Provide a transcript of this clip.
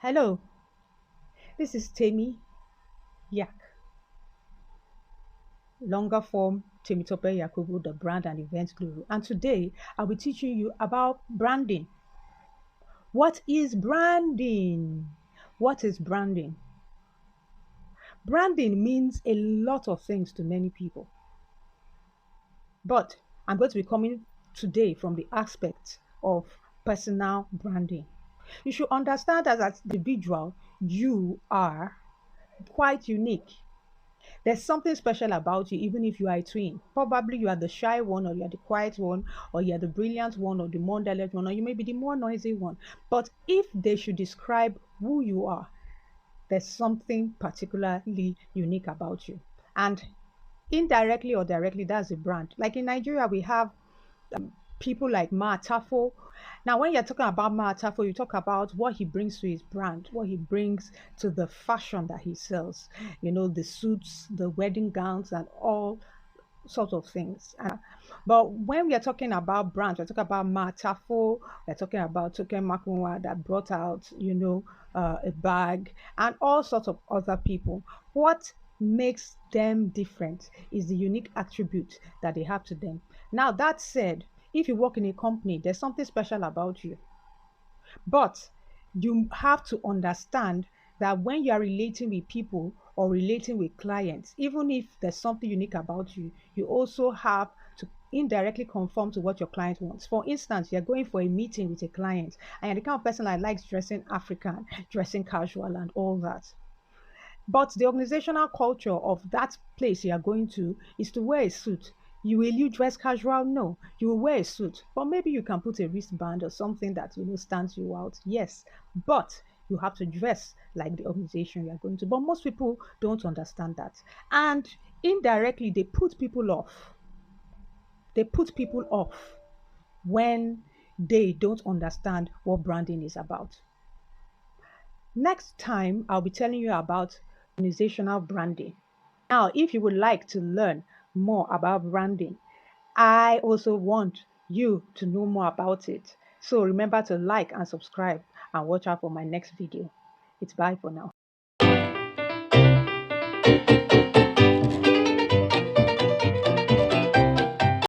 Hello, this is Temi Yak, longer form Temitope Yakubu, the brand and event guru. And today I'll be teaching you about branding. What is branding? What is branding? Branding means a lot of things to many people. But I'm going to be coming today from the aspect of personal branding. You should understand that as an individual, you are quite unique. There's something special about you, even if you are a twin. Probably you are the shy one, or you are the quiet one, or you are the brilliant one, or the more diligent one, or you may be the more noisy one. But if they should describe who you are, there's something particularly unique about you. And indirectly or directly, that's a brand. Like in Nigeria, we have people like Tafo. Now, when you're talking about Tafo, you talk about what he brings to his brand, what he brings to the fashion that he sells. You know, the suits, the wedding gowns, and all sorts of things. But when we are talking about brands, we're talking about Tafo, we're talking about Token Makunwa that brought out, a bag, and all sorts of other people. What makes them different is the unique attribute that they have to them. Now, that said, if you work in a company, there's something special about you. But you have to understand that when you are relating with people or relating with clients, even if there's something unique about you, you also have to indirectly conform to what your client wants. For instance, you're going for a meeting with a client and you're the kind of person that likes dressing African, dressing casual, and all that. But the organizational culture of that place you are going to is to wear a suit. Will you dress casual? No, you will wear a suit. But maybe you can put a wristband or something that stands you out. Yes, but you have to dress like the organization you are going to. But most people don't understand that. And indirectly they put people off. They put people off when they don't understand what branding is about. Next time, I'll be telling you about organizational branding. Now, if you would like to learn more about branding, I also want you to know more about it. So remember to like and subscribe and watch out for my next video. It's bye for now.